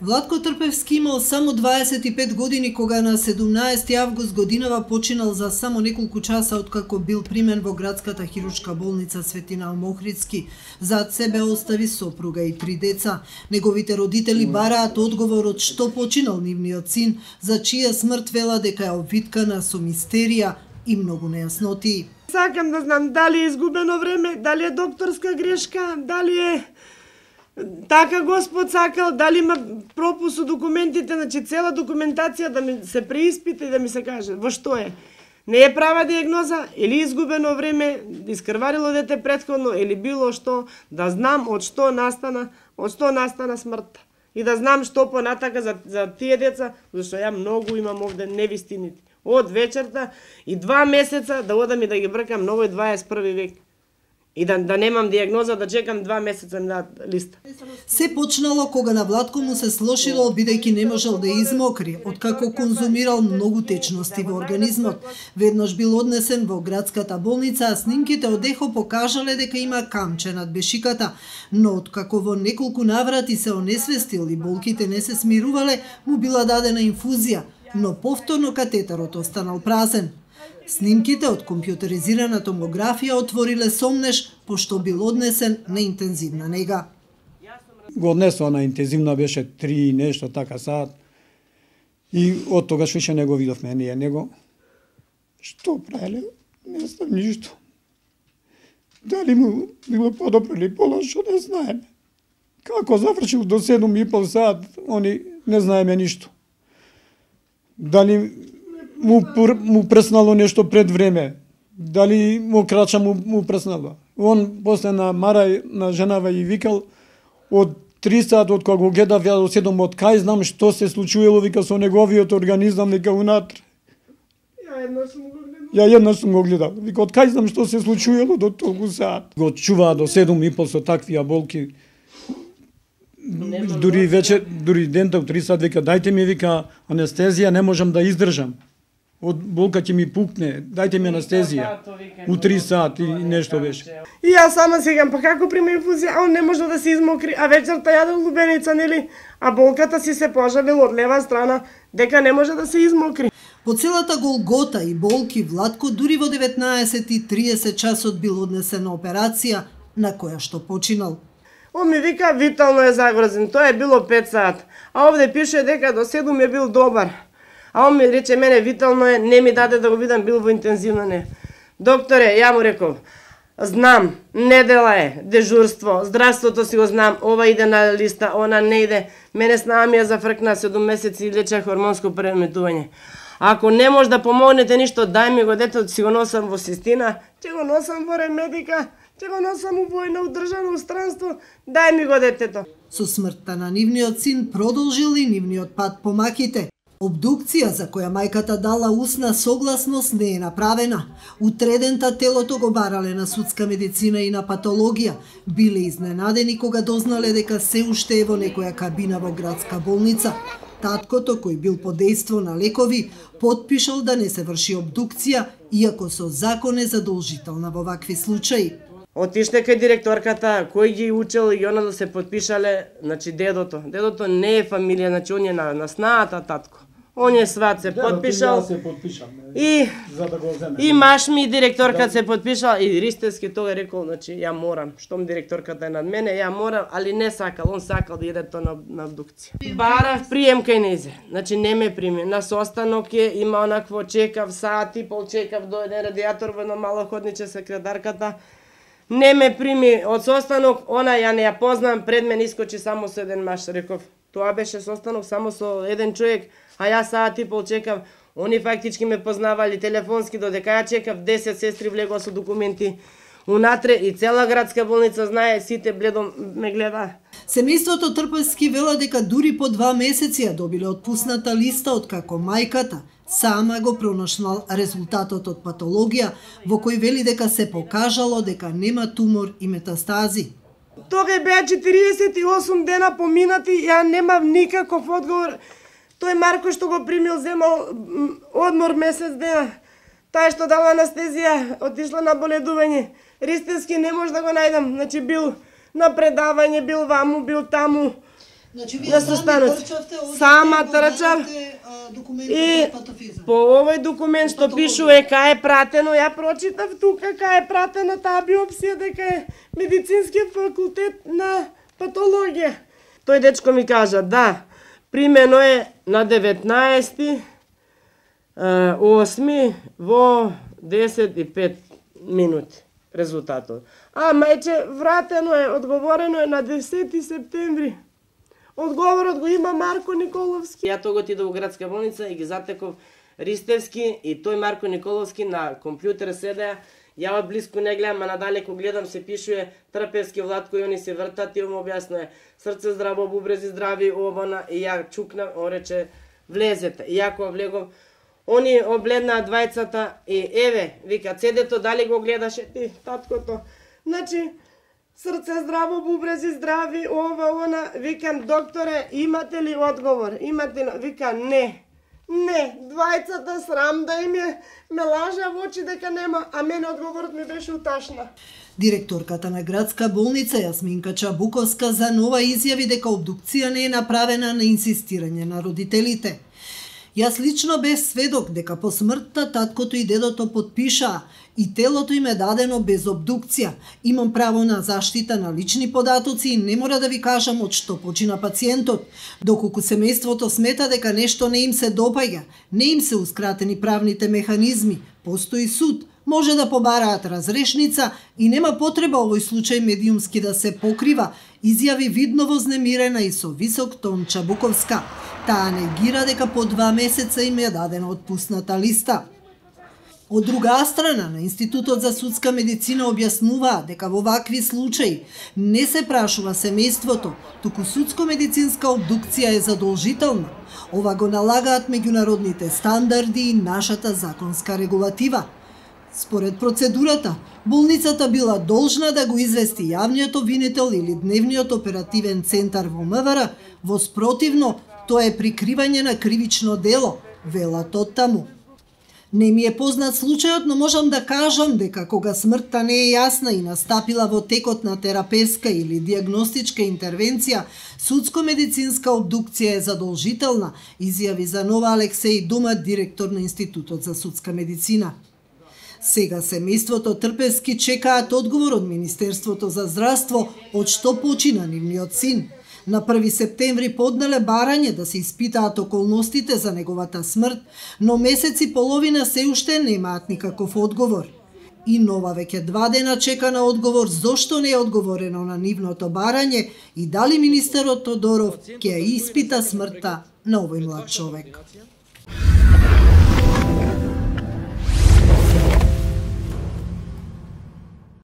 Владко Трпевски имал само 25 години кога на 17 август годинава починал за само неколку часа откако бил примен во градската хируршка болница Светинал Охридски. Зад себе остави сопруга и 3 деца. Неговите родители бараат одговор од што починал нивниот син, за чија смрт вела дека е обвиткана со мистерија и многу нејаснотии. Сакам да знам дали е изгубено време, дали е докторска грешка, дали е така Господ сакал, дали има пропус у документите, значи цела документација да ми се преиспита и да ми се каже во што е. Не е права диагноза, или изгубено време, искрварило дете претходно, или било што, да знам од што настана смртта. И да знам што понатака за тие деца, зашто ја многу имам овде невистините. Од вечерта и 2 месеца да одам и да ги бркам на овој 21 век. И да немам диагноза, да чекам 2 месеца на листа. Се почнало кога на Владко му се слошило бидејќи не можел да измокри, откако конзумирал многу течности во организмот. Веднаш бил однесен во градската болница, а снимките од ехо покажале дека има камче над бешиката, но откако во неколку наврати се онесвестил и болките не се смирувале, му била дадена инфузија, но повторно катетерот останал празен. Снимките од компјутеризирана томографија отвориле сомнеш, пошто бил однесен на интензивна нега. Го однесоа на интензивна, беше 3 нешто така саат. И од тогаш више не го видовме ние него. Што правеле? Не знам ништо. Дали му било подобро или полошо, не знаеме. Како завршил до 7,5 саат, они не знаеме ништо. Дали му преснало нешто пред време, дали му крача му преснало. Он после на Мара, на женава и викал, од 3 сат од кога го гледав ја до 7, од кај знам што се случувало, вика, со неговиот организам, вика, унатре. Ја еднаш сум го гледал. Вика, од кај знам што се случувало до толку сат. Го чуваа до 7,5 со таквија болки. Дури дента, 3 сат, вика, дајте ми, вика, анестезија, не можам да издржам. Од болка ќе ми пукне, дајте ми анестезија. У 3 сат и нешто беше. И јас сама сегам, па како прима инфузија, а он не може да се измокри, а вечерта јадел лубеница, нели? А болката си се пожалил од лева страна, дека не може да се измокри. По целата голгота и болки, Владко дури во 19:30 часот бил однесен на операција, на која што починал. Он ми вика, витално е загрозен, тоа е било 5 сат, а овде пише дека до 7 е бил добар. А он ми рече, мене витално е, не ми даде да го видам, бил во интензивна не. Докторе, ја му реков, знам, недела е, дежурство, здравството си го знам, ова иде на листа, она не иде. Мене снаа ми ја зафркна 7 месеци и леча хормонско преметување. Ако не може да помогнете ништо, дај ми го детето, си го носам во Систина, ќе го носам во Ремедика, ќе го носам у војна, у државно странство, дај ми го детето. Со смртта на нивниот син продолжил и нивниот пат по маките. Обдукција за која мајката дала усна согласност не е направена. Утредента телото го барале на судска медицина и на патологија. Биле изненадени кога дознале дека се уште е во некоја кабина во градска болница. Таткото, кој бил под дејство на лекови, потпишал да не се врши обдукција, иако со закон е задолжителна во вакви случаи. Отиште кај директорката, кој ги учел и она да се потпишале, значи дедото. Дедото не е фамилија, значи он е на снаата татко. Он е сват се потпишал. И маш ми директорката се потпишала и Ристевски тога рекол, значи ја морам, штом директорката е над мене, ја морам, али не сакал, он сакал да иде то на абдукција. Барав прием кај незе, значи не ме прими. На состанок е, има онакво чекав, саат и пол чекав до еден радиатор во едно мало ходниче секретарката. Не ме прими од состанок, она ја не ја познам, пред мен искочи само со еден маш, реков. Тоа беше состанок само со еден човек, а ја саат и пол чекав. Они фактички ме познавали телефонски, додека ја чекав, 10 сестри влегоа со документи унатре и цела градска болница знае, сите бледо ме гледа. Семејството Трпевски вела дека дури по 2 месеци ја добиле отпусната листа откако мајката сама го пронашла резултатот од патологија, во кој вели дека се покажало дека нема тумор и метастази. Тога беа 48 дена поминати, ја немав никаков одговор. Тој Марко што го примил, земал одмор месец дена. Тај што дала анестезија, отишла на боледување. Ристевски не може да го најдам, значи бил на предавање, бил ваму, бил таму. Значи на состаноци. Сама трчав и по овој документ што пишува кај е пратено, ја прочитав тука кај е пратена таа биопсија дека е медицинскиот факултет на патологија. Тој дечко ми кажа, да, примено е на 19 8 во 10:05 минути резултатот. А мајче вратено е, одговорено е на 10 септември. Одговорот го има Марко Николовски. Ја тоа отидов во градска болница и ги затеков Ристевски и тој Марко Николовски на компјутер седеа. Ја од блиску не гледам, а надалеку гледам се пишува Трпевски, Владко и они се вртат и му објаснува срце здраво, бубрези здрави, овона и ја чукнав, он рече влезете. И ја кога влегов, они обледнаа двајцата и еве, вика, цедето дали го гледаше ти, таткото. Значи, срце здраво, бубрези здрави, ова, она, викам, докторе, имате ли одговор? Имате ли? Вика, не. Не, двајцата срам да им е, ме лажа во очи дека нема, а мене одговорот ми беше уташна. Директорката на градска болница Јасминка Чабуковска за нова изјави дека обдукција не е направена на инсистирање на родителите. Јас лично бев сведок дека по смртта таткото и дедото потпишаа и телото им е дадено без обдукција. Имам право на заштита на лични податоци и не мора да ви кажам од што почина пациентот. Доколку семејството смета дека нешто не им се допаѓа, не им сеускратени правните механизми, постои суд, може да побараат разрешница и нема потреба овој случај медиумски да се покрива, изјави видно вознемирена и со висок тон Чабуковска. Таа негира дека по 2 месеца им е дадена отпусната листа. Од друга страна, на Институтот за судска медицина објаснуваа дека во вакви случаи не се прашува семејството, туку судско-медицинска обдукција е задолжителна. Ова го налагаат меѓународните стандарди и нашата законска регулатива. Според процедурата, болницата била должна да го извести јавниот обвинител или дневниот оперативен центар во МВР, во спротивно, тоа е прикривање на кривично дело, велат оттаму. Не ми е познат случајот, но можам да кажам дека кога смртта не е јасна и настапила во текот на терапевска или диагностичка интервенција, судско-медицинска обдукција е задолжителна, изјави за нова Алексеј Думат, директор на Институтот за судска медицина. Сега семејството Трпевски чекаат одговор од Министерството за здравство од што почина нивниот син. На 1 септември поднале барање да се испитаат околностите за неговата смрт, но месец и половина се уште немаат никаков одговор. И нова веќе 2 дена чека на одговор зошто не е одговорено на нивното барање и дали министерот Тодоров ќе ја испита смртта на овој млад човек.